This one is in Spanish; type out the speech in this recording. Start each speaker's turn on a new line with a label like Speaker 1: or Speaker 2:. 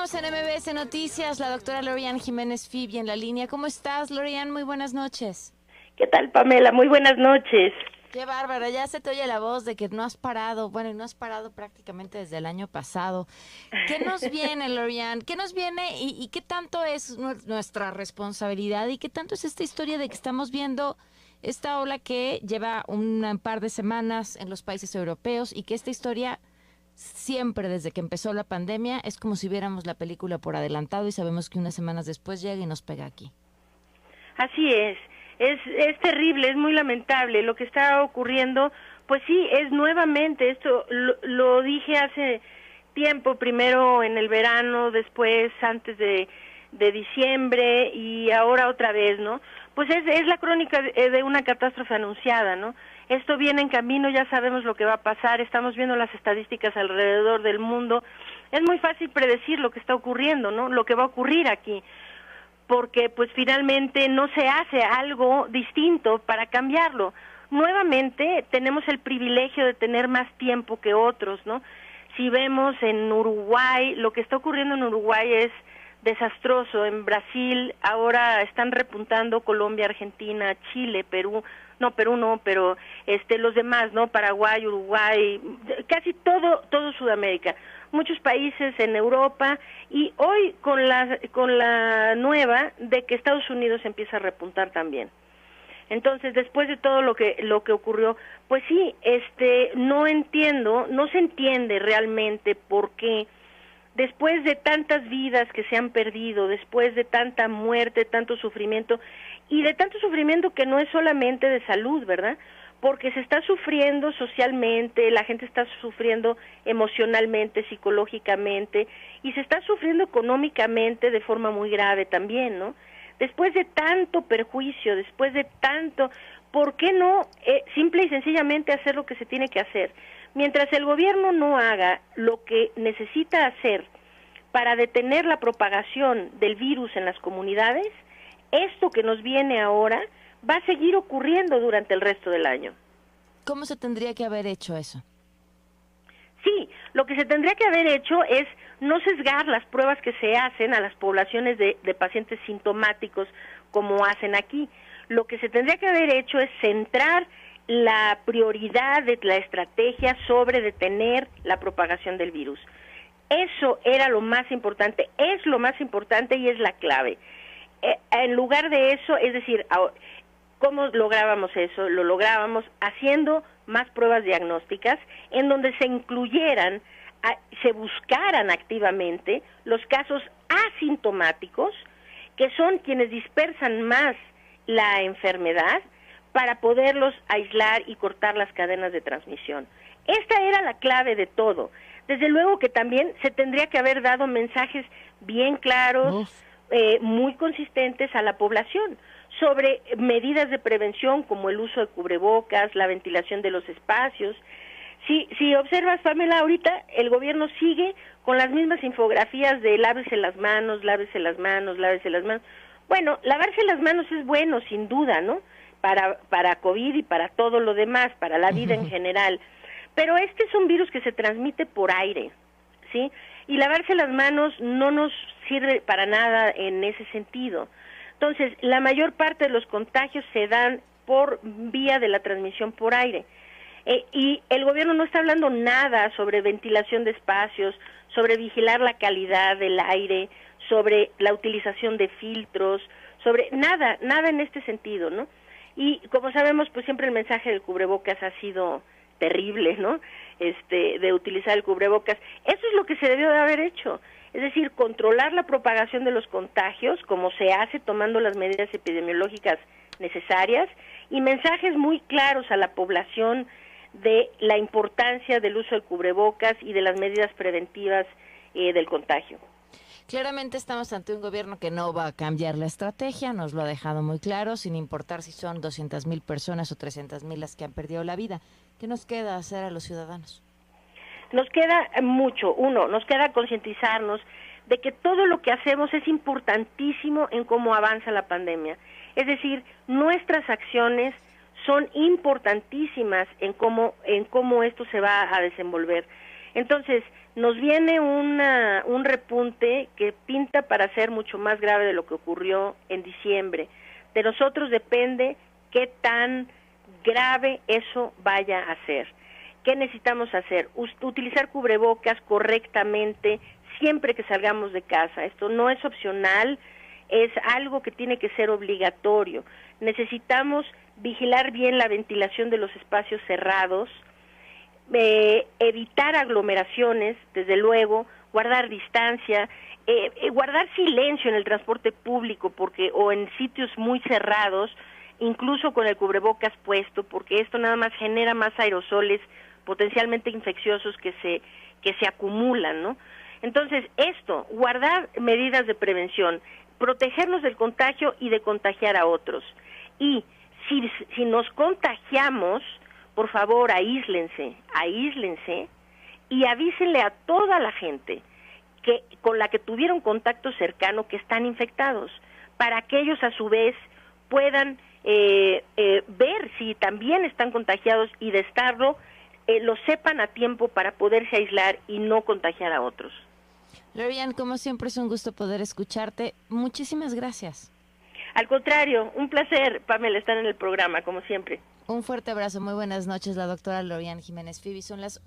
Speaker 1: Estamos en MBS Noticias, la doctora Lorian Jiménez Fibi en la línea. ¿Cómo estás, Lorian? Muy buenas noches.
Speaker 2: ¿Qué tal, Pamela? Muy buenas noches.
Speaker 1: Qué bárbara, ya se te oye la voz de que no has parado, bueno, no has parado prácticamente desde el año pasado. ¿Qué nos viene, Lorian? ¿Qué nos viene y qué tanto es nuestra responsabilidad y qué tanto es esta historia de que estamos viendo esta ola que lleva un par de semanas en los países europeos y que esta historia siempre desde que empezó la pandemia es como si viéramos la película por adelantado y sabemos que unas semanas después llega y nos pega aquí?
Speaker 2: Así es terrible, es muy lamentable lo que está ocurriendo. Pues sí, es nuevamente, esto lo dije hace tiempo, primero en el verano, después antes de diciembre y ahora otra vez, ¿no? Pues es la crónica de una catástrofe anunciada, ¿no? Esto viene en camino, ya sabemos lo que va a pasar, estamos viendo las estadísticas alrededor del mundo. Es muy fácil predecir lo que está ocurriendo, ¿no? Lo que va a ocurrir aquí, porque pues finalmente no se hace algo distinto para cambiarlo. Nuevamente tenemos el privilegio de tener más tiempo que otros, ¿no? Si vemos en Uruguay, lo que está ocurriendo en Uruguay es desastroso. En Brasil ahora están repuntando Colombia, Argentina, Chile, Perú no, pero los demás, ¿no? Paraguay, Uruguay, casi todo Sudamérica, muchos países en Europa, y hoy con la nueva de que Estados Unidos empieza a repuntar también. Entonces, después de todo lo que ocurrió, pues sí, no se entiende realmente por qué después de tantas vidas que se han perdido, después de tanta muerte, tanto sufrimiento, y de tanto sufrimiento que no es solamente de salud, ¿verdad? Porque se está sufriendo socialmente, la gente está sufriendo emocionalmente, psicológicamente, y se está sufriendo económicamente de forma muy grave también, ¿no? Después de tanto perjuicio, después de tanto, ¿por qué no simple y sencillamente hacer lo que se tiene que hacer? Mientras el gobierno no haga lo que necesita hacer para detener la propagación del virus en las comunidades, esto que nos viene ahora va a seguir ocurriendo durante el resto del año.
Speaker 1: ¿Cómo se tendría que haber hecho eso?
Speaker 2: Sí, lo que se tendría que haber hecho es no sesgar las pruebas que se hacen a las poblaciones de pacientes sintomáticos como hacen aquí. Lo que se tendría que haber hecho es centrar la prioridad de la estrategia sobre detener la propagación del virus. Eso era lo más importante, es lo más importante y es la clave. En lugar de eso, es decir, ¿cómo lográbamos eso? Lo lográbamos haciendo más pruebas diagnósticas en donde se incluyeran, se buscaran activamente los casos asintomáticos, que son quienes dispersan más la enfermedad, para poderlos aislar y cortar las cadenas de transmisión. Esta era la clave de todo. Desde luego que también se tendría que haber dado mensajes bien claros, muy consistentes a la población sobre medidas de prevención como el uso de cubrebocas, la ventilación de los espacios. Si observas, Pamela, ahorita el gobierno sigue con las mismas infografías de lávese las manos, lávese las manos, lávese las manos. Bueno, lavarse las manos es bueno, sin duda, ¿no? Para COVID y para todo lo demás, para la vida en general. Pero este es un virus que se transmite por aire, ¿sí? Y lavarse las manos no nos sirve para nada en ese sentido. Entonces, la mayor parte de los contagios se dan por vía de la transmisión por aire. Y el gobierno no está hablando nada sobre ventilación de espacios, sobre vigilar la calidad del aire, sobre la utilización de filtros, sobre nada en este sentido, ¿no? Y como sabemos, pues siempre el mensaje del cubrebocas ha sido terrible, ¿no? De utilizar el cubrebocas. Eso es lo que se debió de haber hecho. Es decir, controlar la propagación de los contagios, como se hace tomando las medidas epidemiológicas necesarias, y mensajes muy claros a la población de la importancia del uso del cubrebocas y de las medidas preventivas del contagio.
Speaker 1: Claramente estamos ante un gobierno que no va a cambiar la estrategia, nos lo ha dejado muy claro, sin importar si son 200,000 personas o 300,000 las que han perdido la vida. ¿Qué nos queda hacer a los ciudadanos?
Speaker 2: Nos queda mucho. Uno, nos queda concientizarnos de que todo lo que hacemos es importantísimo en cómo avanza la pandemia. Es decir, nuestras acciones son importantísimas en cómo esto se va a desenvolver. Entonces, nos viene un repunte que pinta para ser mucho más grave de lo que ocurrió en diciembre. De nosotros depende qué tan grave eso vaya a ser. ¿Qué necesitamos hacer? Utilizar cubrebocas correctamente siempre que salgamos de casa. Esto no es opcional, es algo que tiene que ser obligatorio. Necesitamos vigilar bien la ventilación de los espacios cerrados, evitar aglomeraciones, desde luego, guardar distancia, guardar silencio en el transporte público o en sitios muy cerrados, incluso con el cubrebocas puesto, porque esto nada más genera más aerosoles potencialmente infecciosos que se acumulan, ¿no? Entonces, guardar medidas de prevención, protegernos del contagio y de contagiar a otros. Y si nos contagiamos, por favor, aíslense y avísenle a toda la gente que con la que tuvieron contacto cercano que están infectados, para que ellos a su vez puedan ver si también están contagiados y de estarlo, lo sepan a tiempo para poderse aislar y no contagiar a otros.
Speaker 1: Lorian, como siempre es un gusto poder escucharte. Muchísimas gracias.
Speaker 2: Al contrario, un placer, Pamela, estar en el programa, como siempre.
Speaker 1: Un fuerte abrazo, muy buenas noches, la doctora Lorian Jiménez Fibi. Son las